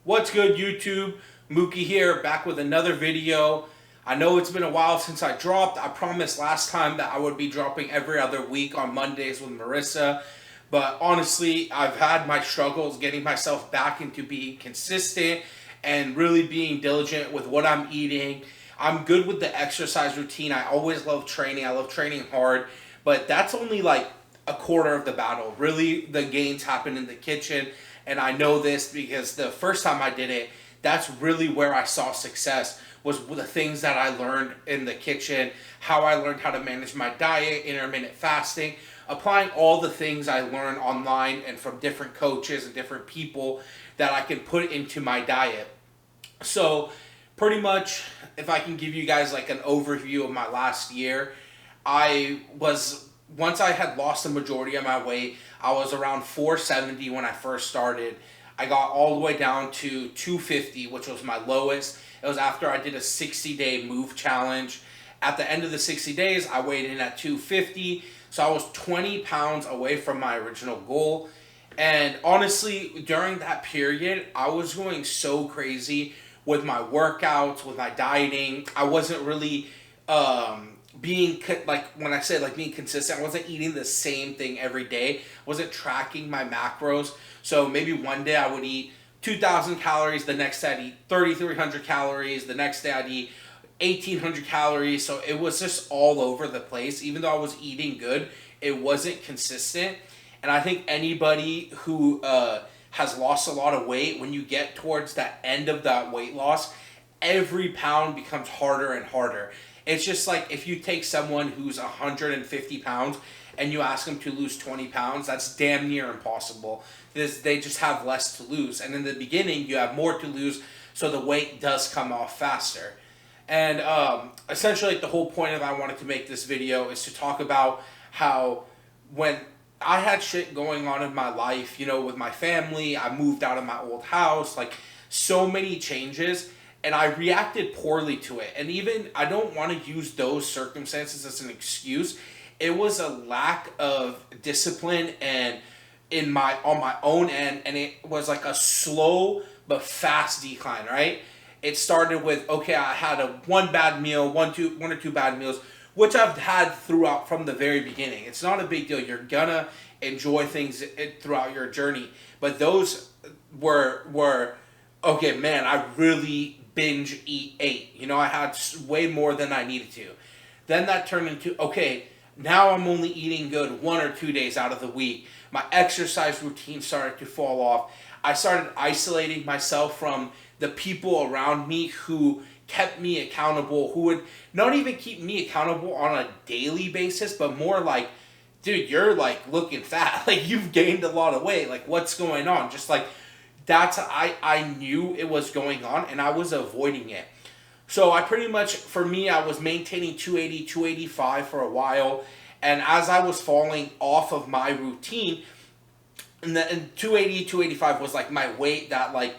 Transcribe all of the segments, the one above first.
What's good, YouTube? Mookie here, back with another video. I know it's been a while since I dropped. I promised last time that I would be dropping every other week on Mondays with Marissa. But honestly, I've had my struggles getting myself back into being consistent and really being diligent with what I'm eating. I'm good with the exercise routine. I always love training. I love training hard. But that's only like a quarter of the battle. Really, the gains happen in the kitchen. And I know this because the first time I did it, that's really where I saw success was the things that I learned in the kitchen, how I learned how to manage my diet, intermittent fasting, applying all the things I learned online and from different coaches and different people that I can put into my diet. So, pretty much, if I can give you guys like an overview of my last year, I was once I had lost the majority of my weight, I was around 470 when I first started. I got all the way down to 250, which was my lowest. It was after I did a 60-day move challenge. At the end of the 60 days, I weighed in at 250, so I was 20 pounds away from my original goal. And honestly, during that period, I was going so crazy with my workouts, with my dieting. I wasn't really being like when I say like being consistent. I wasn't eating the same thing every day. I wasn't tracking my macros. So maybe one day I would eat 2,000 calories. The next day I'd eat 3,300 calories. The next day I'd eat 1,800 calories. So it was just all over the place. Even though I was eating good, it wasn't consistent. And I think anybody who has lost a lot of weight, when you get towards that end of that weight loss, every pound becomes harder and harder. It's just like if you take someone who's 150 pounds and you ask them to lose 20 pounds, that's damn near impossible. They just have less to lose. And in the beginning, you have more to lose, so the weight does come off faster. And essentially, like, the whole point of I wanted to make this video is to talk about how when I had shit going on in my life, with my family, I moved out of my old house, like so many changes, and I reacted poorly to it. And even I don't want to use those circumstances as an excuse. It was a lack of discipline and on my own end, and it was like a slow but fast decline, right? It started with, okay, I had a one bad meal, one or two bad meals, which I've had throughout from the very beginning. It's not a big deal. You're gonna enjoy things throughout your journey, but those were okay. Man, I really ate. I had way more than I needed to. Then that turned into, okay, now I'm only eating good 1 or 2 days out of the week. My exercise routine started to fall off. I started isolating myself from the people around me who kept me accountable, who would not even keep me accountable on a daily basis, but more like, dude, you're like looking fat. Like, you've gained a lot of weight. Like, what's going on? Just like, I knew it was going on and I was avoiding it. So I pretty much, for me, I was maintaining 280, 285 for a while. And as I was falling off of my routine, and 280, 285 was like my weight that like,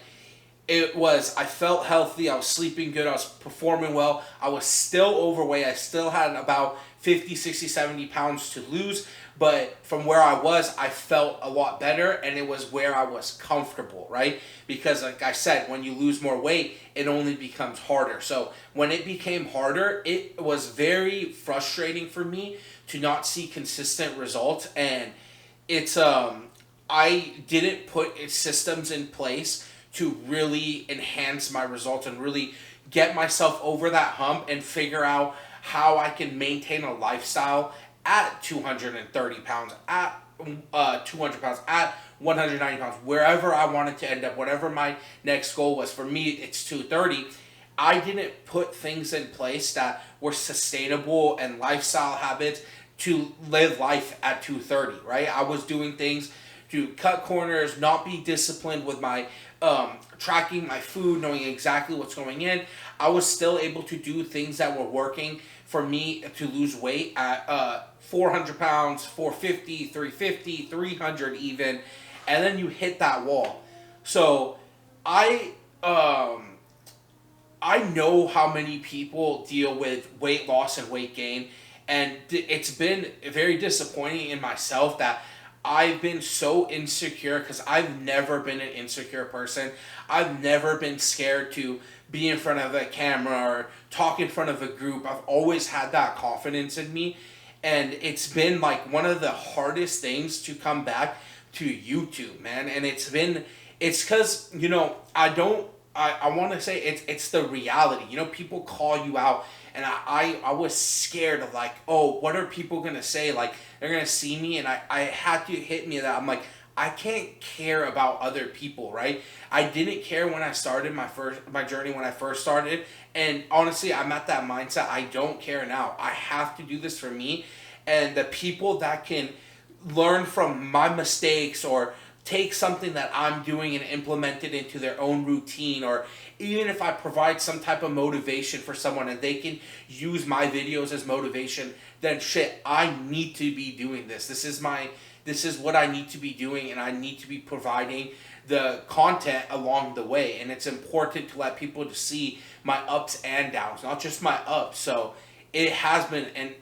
I felt healthy, I was sleeping good, I was performing well, I was still overweight, I still had about 50, 60, 70 pounds to lose, but from where I was, I felt a lot better, and it was where I was comfortable, right? Because like I said, when you lose more weight, it only becomes harder. So when it became harder, it was very frustrating for me to not see consistent results, and it's, I didn't put systems in place to really enhance my results and really get myself over that hump and figure out how I can maintain a lifestyle at 230 pounds, at 200 pounds, at 190 pounds, wherever I wanted to end up, whatever my next goal was. For me, it's 230. I didn't put things in place that were sustainable and lifestyle habits to live life at 230, right? I was doing things to cut corners, not be disciplined with my tracking my food, knowing exactly what's going in. I was still able to do things that were working for me to lose weight at 400 pounds, 450, 350, 300 even, and then you hit that wall. So I I know how many people deal with weight loss and weight gain, and it's been very disappointing in myself that I've been so insecure because I've never been an insecure person. I've never been scared to be in front of a camera or talk in front of a group. I've always had that confidence in me. And it's been like one of the hardest things to come back to YouTube, man. And it's because, I want to say it's the reality. People call you out, and I was scared of like, oh, what are people gonna say? Like they're gonna see me, and I had to hit me that I'm like, I can't care about other people, right? I didn't care when I started my journey when I first started, and honestly, I'm at that mindset. I don't care now. I have to do this for me, and the people that can learn from my mistakes or take something that I'm doing and implement it into their own routine, or even if I provide some type of motivation for someone and they can use my videos as motivation, then shit, I need to be doing this. This is what I need to be doing, and I need to be providing the content along the way. And it's important to let people to see my ups and downs, not just my ups. So it has been, and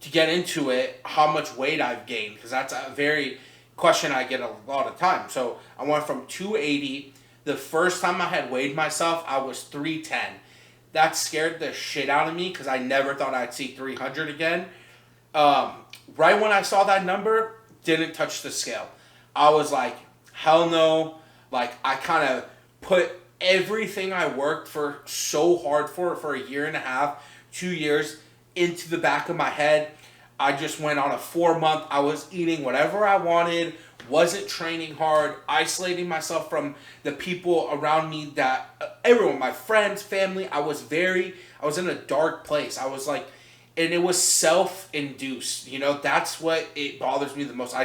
to get into it, how much weight I've gained, because that's a very question I get a lot of time. So I went from 280. The first time I had weighed myself, I was 310. That scared the shit out of me because I never thought I'd see 300 again. Right when I saw that number, didn't touch the scale. I was like, hell no. Like, I kind of put everything I worked for so hard for a year and a half, 2 years, into the back of my head. I just went on a 4 month. I was eating whatever I wanted, wasn't training hard, isolating myself from the people around me, that everyone, my friends, family. I was in a dark place. I was like, and it was self-induced. That's what it bothers me the most.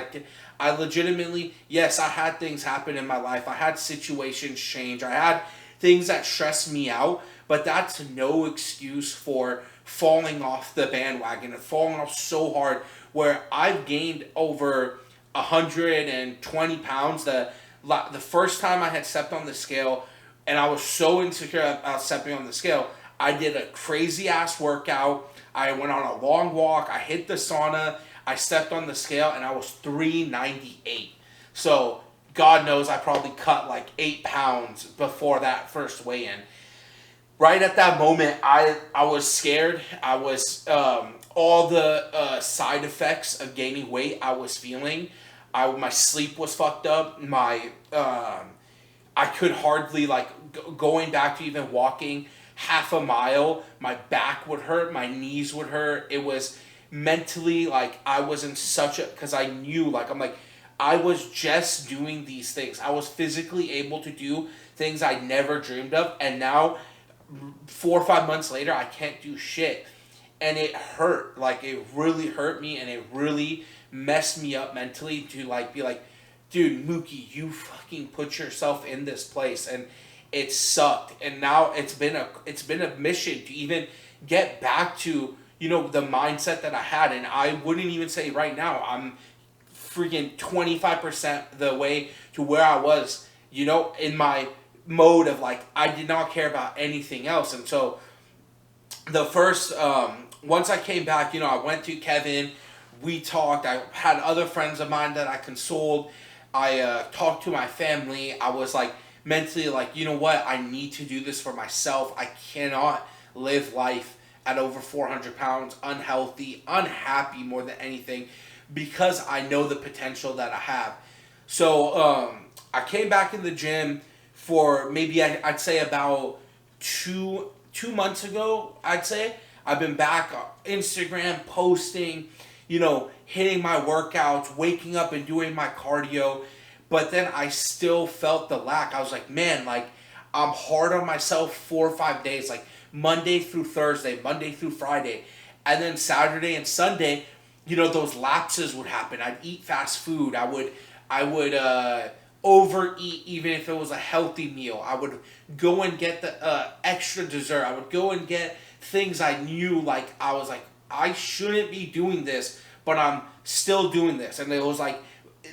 I legitimately, yes, I had things happen in my life. I had situations change. I had things that stressed me out, but that's no excuse for falling off the bandwagon and falling off so hard, where I've gained over 120 pounds. The first time I had stepped on the scale, and I was so insecure about stepping on the scale, I did a crazy ass workout. I went on a long walk. I hit the sauna. I stepped on the scale, and I was 398. So God knows I probably cut like 8 pounds before that first weigh-in. Right at that moment, I was scared. I was all the side effects of gaining weight I was feeling. My sleep was fucked up. I could hardly, like, going back to even walking half a mile, my back would hurt, my knees would hurt. It was mentally, like, I was in such a, because I knew, like, I'm like, I was just doing these things. I was physically able to do things I never dreamed of, and now 4 or 5 months later, I can't do shit. And it hurt. Like, it really hurt me, and it really messed me up mentally to, like, be like, dude, Mookie, you fucking put yourself in this place, and it sucked. And now it's been a mission to even get back to, the mindset that I had. And I wouldn't even say right now I'm freaking 25% the way to where I was, in my mode of, like, I did not care about anything else. And so the first, once I came back, I went to Kevin, we talked, I had other friends of mine that I consoled, I talked to my family. I was like, mentally like, you know what, I need to do this for myself. I cannot live life at over 400 pounds, unhealthy, unhappy more than anything, because I know the potential that I have. So I came back in the gym for maybe I'd say about two months ago. I'd say I've been back on Instagram posting, hitting my workouts, waking up and doing my cardio. But then I still felt the lack. I was like, man, like, I'm hard on myself 4 or 5 days, like Monday through Thursday, Monday through Friday, and then Saturday and Sunday, those lapses would happen. I'd eat fast food. I would overeat, even if it was a healthy meal. I would go and get the extra dessert. I would go and get things I knew, like, I was like, I shouldn't be doing this, but I'm still doing this. And it was like,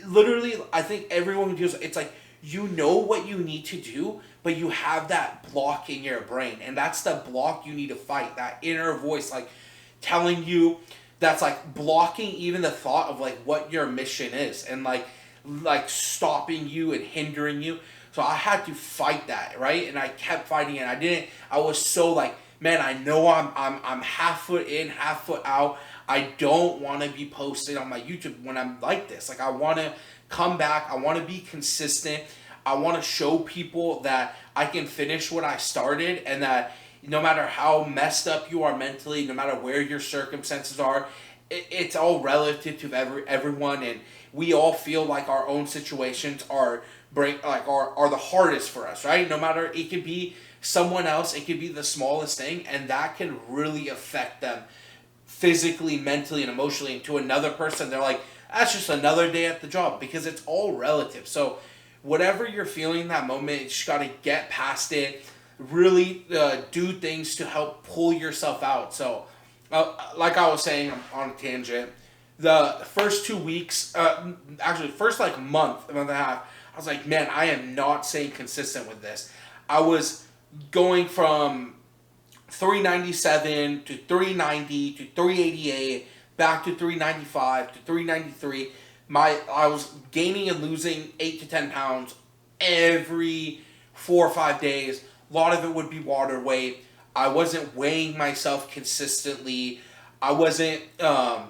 literally, I think everyone who deals, it's like, you know what you need to do, but you have that block in your brain, and that's the block you need to fight. That inner voice, like, telling you that's like blocking even the thought of like what your mission is, and like stopping you and hindering you. So I had to fight that, right? And I kept fighting it. I was so like, man, I know I'm half foot in, half foot out. I don't want to be posted on my YouTube when I'm like this. Like, I want to come back. I want to be consistent. I want to show people that I can finish what I started, and that no matter how messed up you are mentally, no matter where your circumstances are, it's all relative to everyone, and we all feel like our own situations are the hardest for us, right? No matter, it could be someone else, it could be the smallest thing, and that can really affect them physically, mentally, and emotionally. And to another person, they're like, that's just another day at the job, because it's all relative. So whatever you're feeling in that moment, you just got to get past it. Really do things to help pull yourself out. So, like I was saying, I'm on a tangent. The first 2 weeks, actually, first like month and a half, I was like, man, I am not staying consistent with this. I was going from 397 to 390 to 388, back to 395 to 393. I was gaining and losing 8 to 10 pounds every 4 or 5 days. A lot of it would be water weight. I wasn't weighing myself consistently. I wasn't, I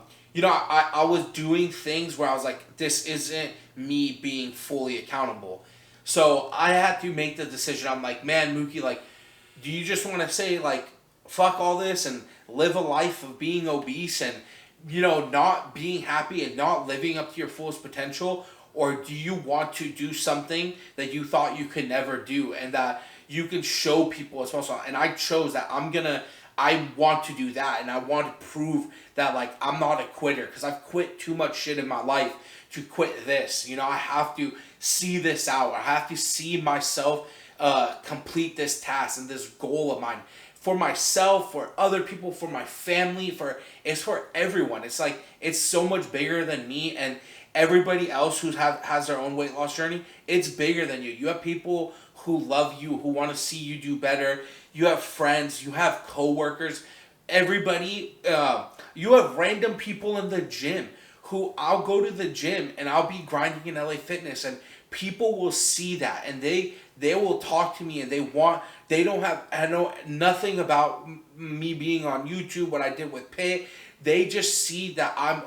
was doing things where I was like, this isn't me being fully accountable. So I had to make the decision. I'm like, man, Mookie, like, do you just want to say, like, fuck all this and live a life of being obese and, not being happy and not living up to your fullest potential? Or do you want to do something that you thought you could never do, and that you can show people as possible? And I chose that I want to do that, and I want to prove that, like, I'm not a quitter, because I've quit too much shit in my life to quit this. I have to see this out. I have to see myself complete this task and this goal of mine, for myself, for other people, for my family, it's for everyone. It's like, it's so much bigger than me and everybody else who has their own weight loss journey. It's bigger than you. You have people who love you, who want to see you do better. You have friends, you have coworkers, everybody. You have random people in the gym who, I'll go to the gym and I'll be grinding in LA Fitness, and people will see that, and they will talk to me, and I know nothing about me being on YouTube, what I did with Pay. They just see that I'm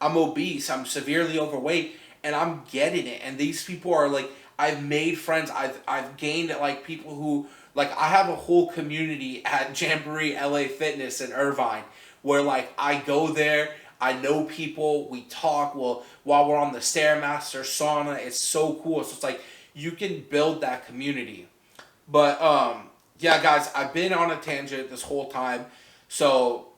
obese, I'm severely overweight, and I'm getting it. And these people are like, I've made friends, I've gained like people who, like, I have a whole community at Jamboree LA Fitness in Irvine, where like I go there, I know people, we talk, while we're on the Stairmaster sauna, it's so cool. So it's like, you can build that community. But yeah, guys, I've been on a tangent this whole time, so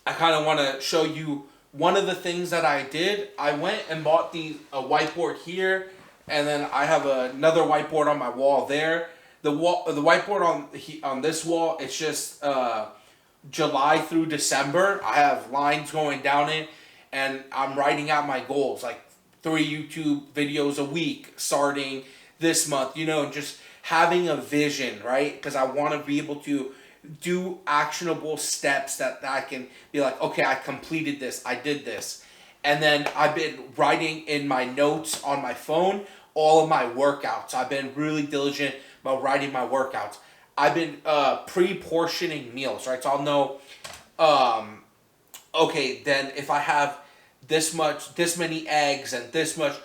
I kind of want to show you one of the things that I did. I went and bought a whiteboard here, and then I have another whiteboard on my wall there. The whiteboard on this wall, it's just July through December. I have lines going down it, and I'm writing out my goals, like 3 YouTube videos a week starting this month, just having a vision, right? Because I want to be able to do actionable steps that I can be like, okay, I completed this, I did this. And then I've been writing in my notes on my phone all of my workouts. I've been really diligent about writing my workouts. I've been pre-portioning meals, right? So I'll know, okay, then if I have this many eggs and this much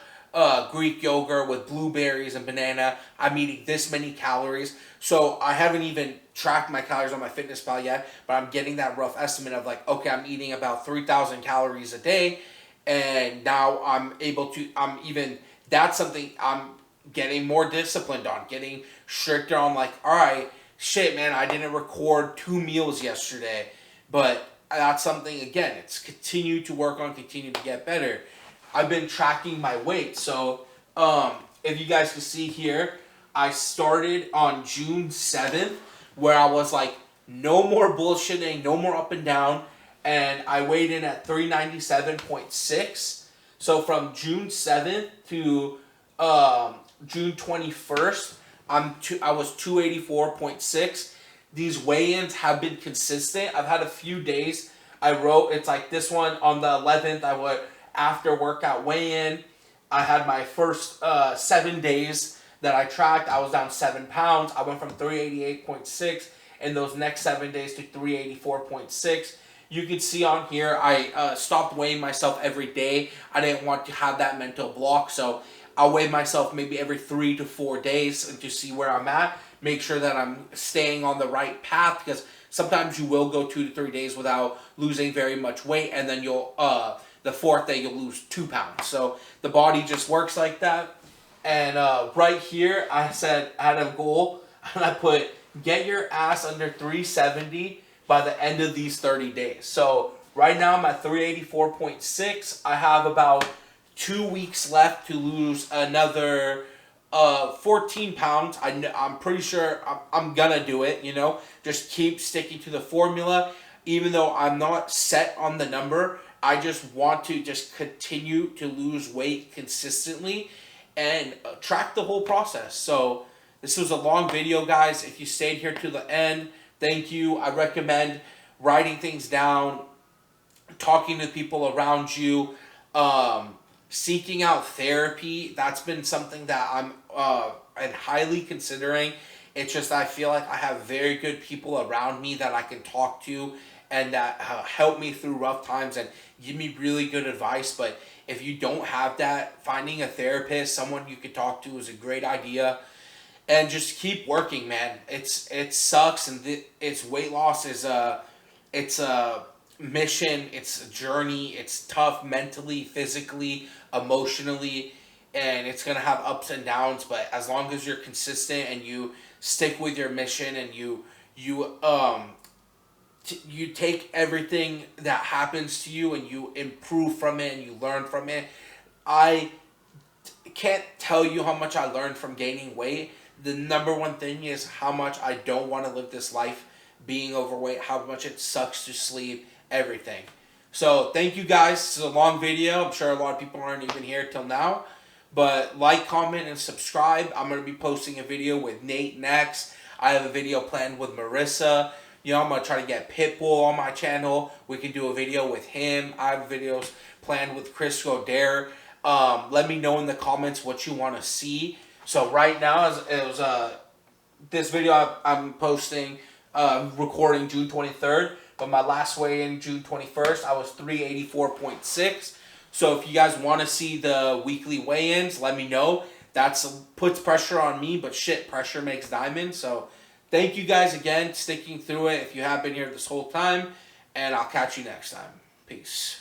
Greek yogurt with blueberries and banana, I'm eating this many calories. So I haven't even tracked my calories on my FitnessPal yet, but I'm getting that rough estimate of like, okay, I'm eating about 3,000 calories a day, and now that's something I'm getting more disciplined on, getting stricter on, like, all right, shit, man, I didn't record 2 meals yesterday, but that's something, again, it's continue to work on, continue to get better. I've been tracking my weight, so if you guys can see here, I started on June 7th, where I was like, no more bullshitting, no more up and down, and I weighed in at 397.6. So from June 7th to June 21st, I was 284.6. These weigh-ins have been consistent. I've had a few days I wrote, it's like this one on the 11th, I would, after workout weigh-in, I had my first 7 days that I tracked. I was down 7 pounds. I went from 388.6 in those next 7 days to 384.6. You can see on here, I stopped weighing myself every day. I didn't want to have that mental block, so I'll weigh myself maybe every 3 to 4 days and to see where I'm at. Make sure that I'm staying on the right path, because sometimes you will go 2 to 3 days without losing very much weight, and then you'll the fourth day you'll lose 2 pounds. So the body just works like that. And right here, I said I had a goal, and I put get your ass under 370 by the end of these 30 days. So right now I'm at 384.6. I have about 2 weeks left to lose another 14 pounds. I'm pretty sure I'm gonna do it, you know. Just keep sticking to the formula. Even though I'm not set on the number, I just want to just continue to lose weight consistently and track the whole process. So this was a long video, guys. If you stayed here to the end, thank you. I recommend writing things down, talking to people around you, seeking out therapy. That's been something that I'm and highly considering. It's just I feel like I have very good people around me that I can talk to and that help me through rough times and give me really good advice. But if you don't have that, finding a therapist, someone you can talk to, is a great idea. And just keep working, man. It sucks, and it's weight loss is it's a mission. It's a journey. It's tough mentally, physically, emotionally, and it's gonna have ups and downs. But as long as you're consistent and you stick with your mission and you take everything that happens to you and you improve from it and you learn from it. I can't tell you how much I learned from gaining weight. The number one thing is how much I don't want to live this life being overweight, how much it sucks to sleep, everything. So thank you guys. This is a long video. I'm sure a lot of people aren't even here till now. But like, comment, and subscribe. I'm going to be posting a video with Nate next. I have a video planned with Marissa. You know, I'm going to try to get Pitbull on my channel. We can do a video with him. I have videos planned with Chris Godere. Let me know in the comments what you want to see. So right now, this video I'm posting, recording June 23rd. But my last weigh-in, June 21st, I was 384.6. So if you guys want to see the weekly weigh-ins, let me know. That's puts pressure on me, but shit, pressure makes diamonds. So thank you guys again, sticking through it if you have been here this whole time. And I'll catch you next time. Peace.